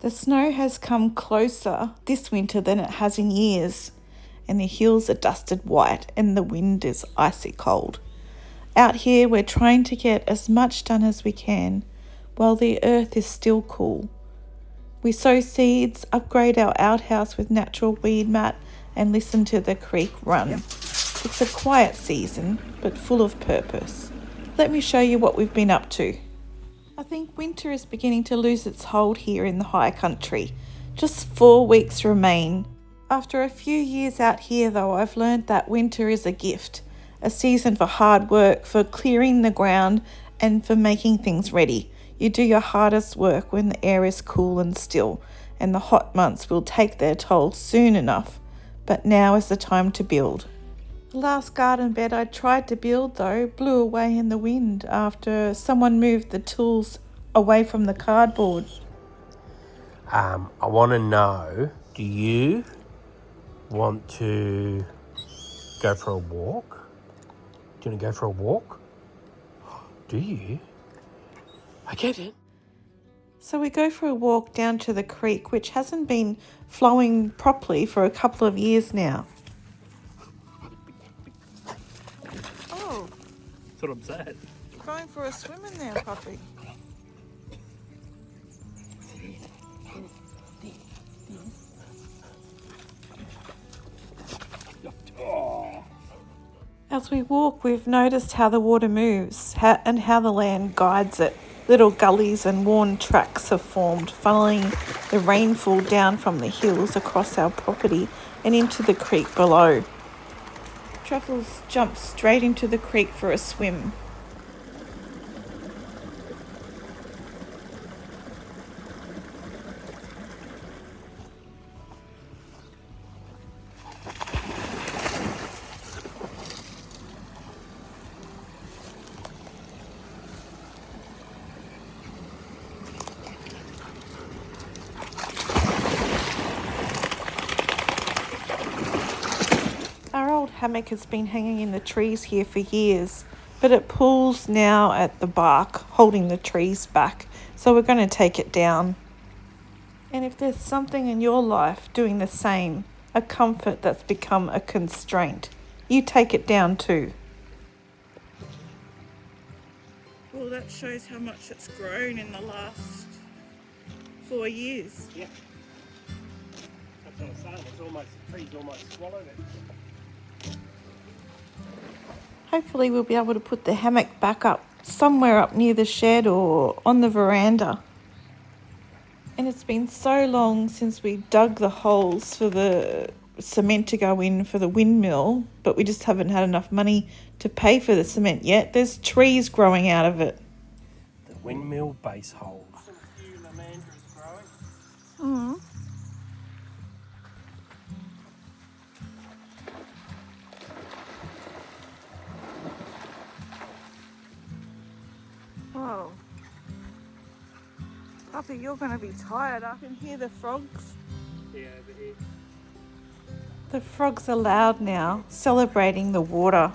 The snow has come closer this winter than it has in years, and the hills are dusted white and the wind is icy cold. Out here we're trying to get as much done as we can while the earth is still cool. We sow seeds, upgrade our outhouse with natural weedmat and listen to the creek run. Yep. It's a quiet season but full of purpose. Let me show you what we've been up to. I think winter is beginning to lose its hold here in the high country. Just 4 weeks remain. After a few years out here though, I've learned that winter is a gift, a season for hard work, for clearing the ground and for making things ready. You do your hardest work when the air is cool and still, and the hot months will take their toll soon enough, but now is the time to build. The last garden bed I tried to build though blew away in the wind after someone moved the tools away from the cardboard. I want to know, do you want to go for a walk? Do you want to go for a walk? Do you? Okay then. So we go for a walk down to the creek, which hasn't been flowing properly for a couple of years now. Oh, That's what I'm saying. going for a swim in there, puppy. As we walk, we've noticed how the water moves and how the land guides it. Little gullies and worn tracks have formed, funneling the rainfall down from the hills across our property and into the creek below. Truffles jumped straight into the creek for a swim. Our old hammock has been hanging in the trees here for years, but it pulls now at the bark, holding the trees back, so we're going to take it down. And if there's something in your life doing the same, a comfort that's become a constraint, you take it down too. Well, that shows how much it's grown in the last 4 years. Yeah. That's what I'm saying. The tree's almost swallowed it. Hopefully we'll be able to put the hammock back up somewhere up near the shed or on the veranda. And it's been so long since we dug the holes for the cement to go in for the windmill, but we just haven't had enough money to pay for the cement yet. There's trees growing out of it. The windmill base holes. Some few lavanders growing. Whoa. Puppy, you're going to be tired. I can hear the frogs. Yeah, over here. The frogs are loud now, celebrating the water.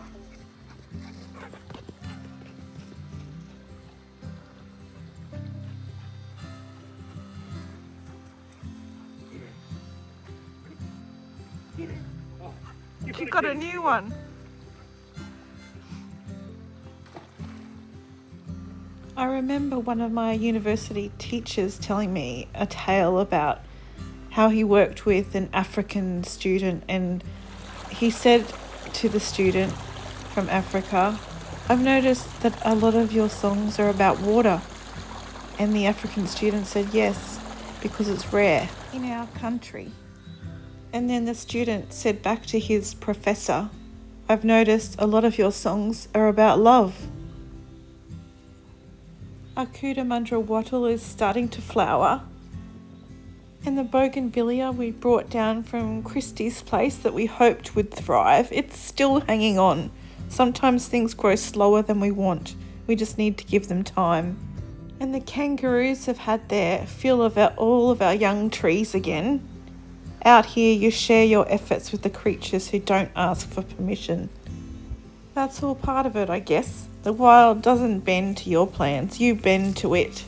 You've got a new one. I remember one of my university teachers telling me a tale about how he worked with an African student, and he said to the student from Africa, "I've noticed that a lot of your songs are about water." And the African student said, "Yes, because it's rare in our country." And then the student said back to his professor, "I've noticed a lot of your songs are about love." Our Cootamundra wattle is starting to flower. And the bougainvillea we brought down from Christie's place that we hoped would thrive, it's still hanging on. Sometimes things grow slower than we want. We just need to give them time. And the kangaroos have had their fill of all of our young trees again. Out here you share your efforts with the creatures who don't ask for permission. That's all part of it, I guess. The wild doesn't bend to your plans, you bend to it.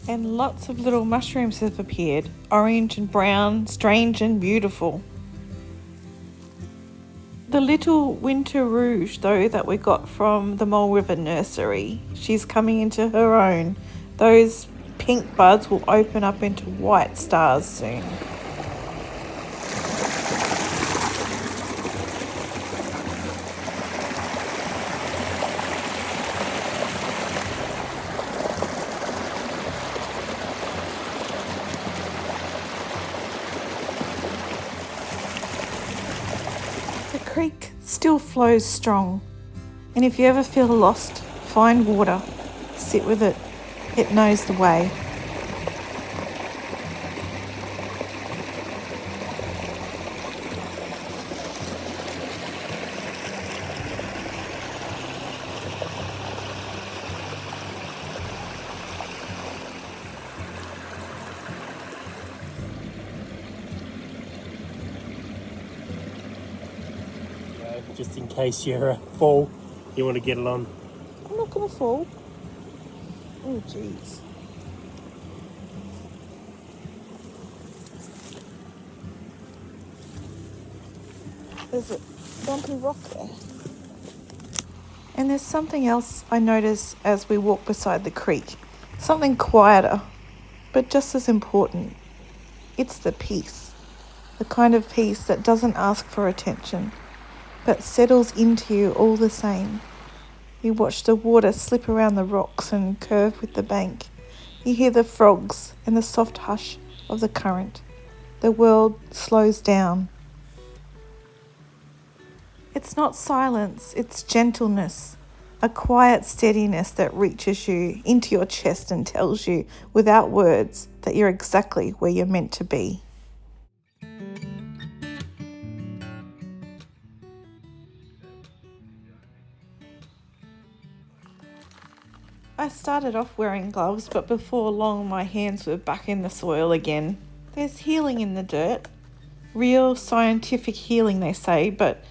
And lots of little mushrooms have appeared, orange and brown, strange and beautiful. The little winter rouge, though, that we got from the Mole River nursery, she's coming into her own. Those pink buds will open up into white stars soon. The creek still flows strong, and if you ever feel lost, find water, sit with it, it knows the way. Just in case you fall, you want to get it on. I'm not going to fall. Oh, jeez. There's a bumpy rock there. And there's something else I notice as we walk beside the creek. Something quieter, but just as important. It's the peace. The kind of peace that doesn't ask for attention, but settles into you all the same. You watch the water slip around the rocks and curve with the bank. You hear the frogs and the soft hush of the current. The world slows down. It's not silence, it's gentleness, a quiet steadiness that reaches you into your chest and tells you, without words, that you're exactly where you're meant to be. I started off wearing gloves, but before long my hands were back in the soil again. There's healing in the dirt. Real scientific healing, they say, but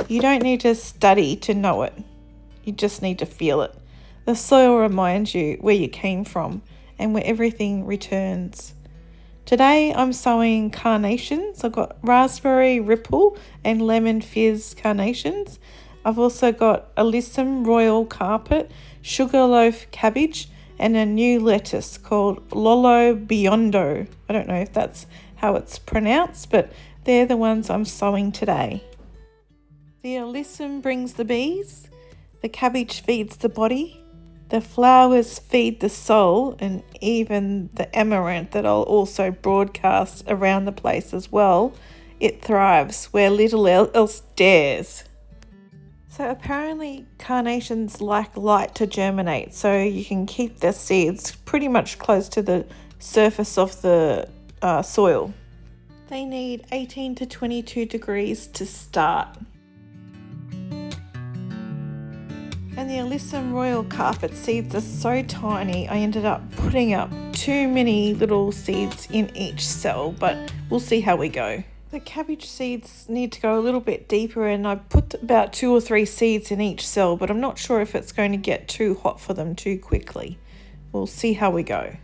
you don't need to study to know it. You just need to feel it. The soil reminds you where you came from and where everything returns. Today I'm sowing carnations. I've got raspberry ripple and lemon fizz carnations. I've also got alyssum royal carpet, sugarloaf cabbage, and a new lettuce called Lollo Biondo. I don't know if that's how it's pronounced, but they're the ones I'm sowing today. The alyssum brings the bees, the cabbage feeds the body, the flowers feed the soul, and even the amaranth that I'll also broadcast around the place as well. It thrives where little else dares. So apparently carnations like light to germinate, so you can keep their seeds pretty much close to the surface of the soil. They need 18 to 22 degrees to start. And the alyssum royal carpet seeds are so tiny, I ended up putting up too many little seeds in each cell, but we'll see how we go. The cabbage seeds need to go a little bit deeper, and I put about 2 or 3 seeds in each cell, but I'm not sure if it's going to get too hot for them too quickly. We'll see how we go.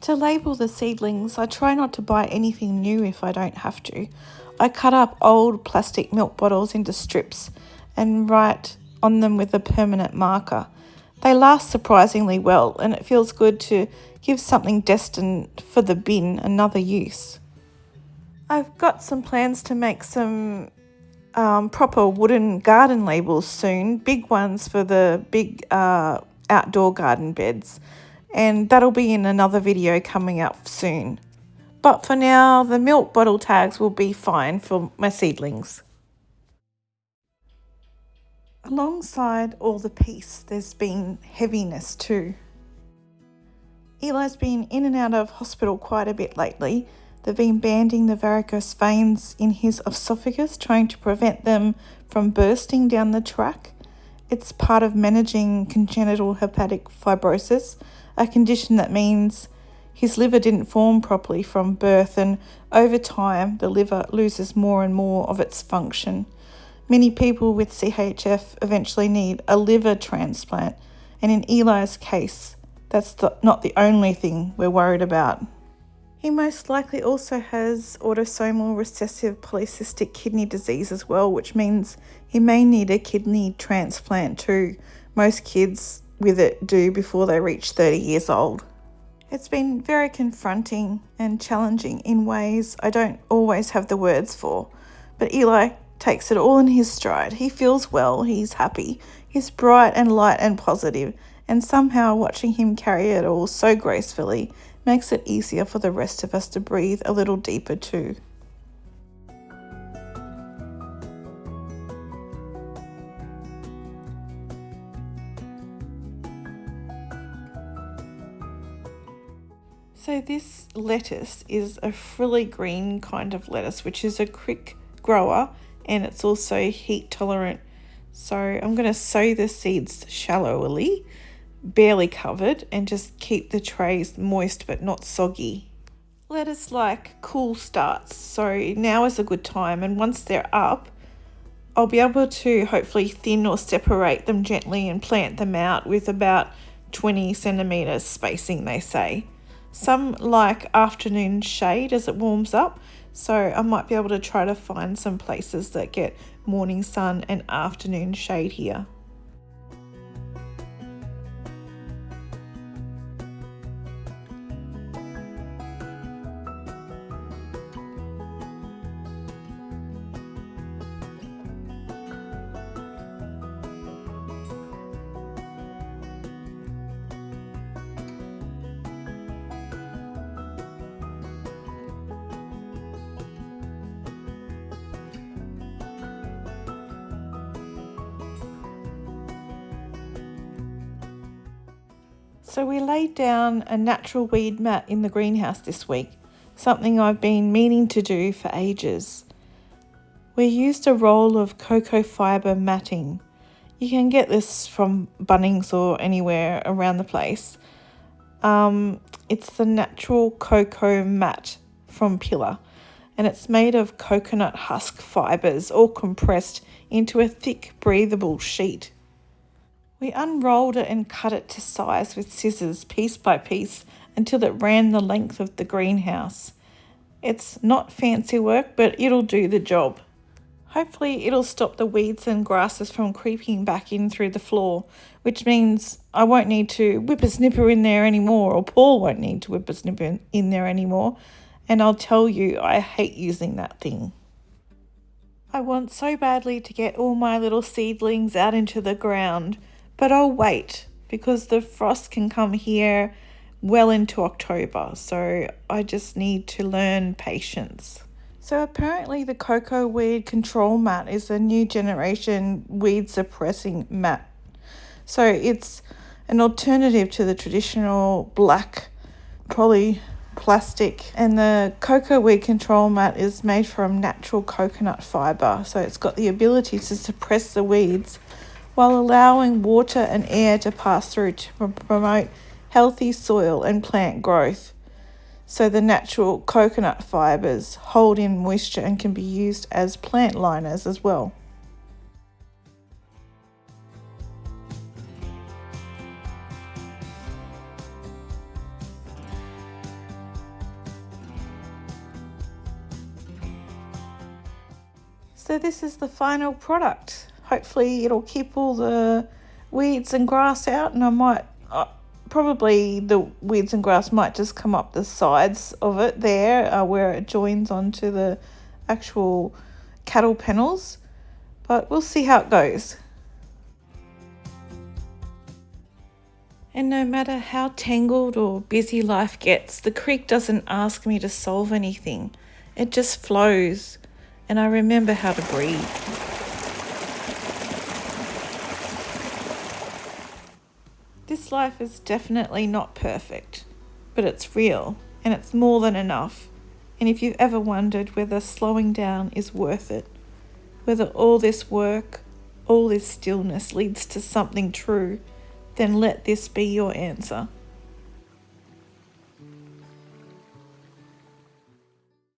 To label the seedlings, I try not to buy anything new if I don't have to. I cut up old plastic milk bottles into strips and write on them with a permanent marker. They last surprisingly well, and it feels good to give something destined for the bin another use. I've got some plans to make some proper wooden garden labels soon, big ones for the big outdoor garden beds, and that'll be in another video coming up soon. But for now, the milk bottle tags will be fine for my seedlings. Alongside all the peace, there's been heaviness too. Eli's been in and out of hospital quite a bit lately. They've been banding the varicose veins in his esophagus, trying to prevent them from bursting down the track. It's part of managing congenital hepatic fibrosis, a condition that means his liver didn't form properly from birth, and over time the liver loses more and more of its function. Many people with CHF eventually need a liver transplant, And in Eli's case, that's not the only thing we're worried about. He most likely also has autosomal recessive polycystic kidney disease as well, which means he may need a kidney transplant too. Most kids with it do before they reach 30 years old. It's been very confronting and challenging in ways I don't always have the words for, but Eli takes it all in his stride. He feels well, he's happy, he's bright and light and positive, and somehow watching him carry it all so gracefully makes it easier for the rest of us to breathe a little deeper too. So this lettuce is a frilly green kind of lettuce, which is a quick grower, and it's also heat tolerant. So I'm going to sow the seeds shallowly, barely covered, and just keep the trays moist but not soggy. Lettuce like cool starts, so now is a good time, and once they're up, I'll be able to hopefully thin or separate them gently and plant them out with about 20 centimetres spacing, they say. Some like afternoon shade as it warms up, so I might be able to try to find some places that get morning sun and afternoon shade here. So we laid down a natural weed mat in the greenhouse this week, something I've been meaning to do for ages. We used a roll of coco fibre matting. You can get this from Bunnings or anywhere around the place. It's the natural coco mat from Pillar, and it's made of coconut husk fibres all compressed into a thick, breathable sheet. We unrolled it and cut it to size with scissors piece by piece until it ran the length of the greenhouse. It's not fancy work, but it'll do the job. Hopefully it'll stop the weeds and grasses from creeping back in through the floor, which means I won't need to whippersnipper in there anymore, or Paul won't need to whippersnipper in there anymore, and I'll tell you, I hate using that thing. I want so badly to get all my little seedlings out into the ground, but I'll wait because the frost can come here well into October, so I just need to learn patience. So apparently the coco weed control mat is a new generation weed suppressing mat. So it's an alternative to the traditional black polyplastic, and the coco weed control mat is made from natural coconut fibre, so it's got the ability to suppress the weeds while allowing water and air to pass through to promote healthy soil and plant growth. So the natural coconut fibres hold in moisture and can be used as plant liners as well. So this is the final product. Hopefully it'll keep all the weeds and grass out, and I might, probably the weeds and grass might just come up the sides of it there where it joins onto the actual cattle pennels, but we'll see how it goes. And no matter how tangled or busy life gets, the creek doesn't ask me to solve anything. It just flows, and I remember how to breathe. This life is definitely not perfect, but it's real, and it's more than enough. And if you've ever wondered whether slowing down is worth it, whether all this work, all this stillness leads to something true, then let this be your answer.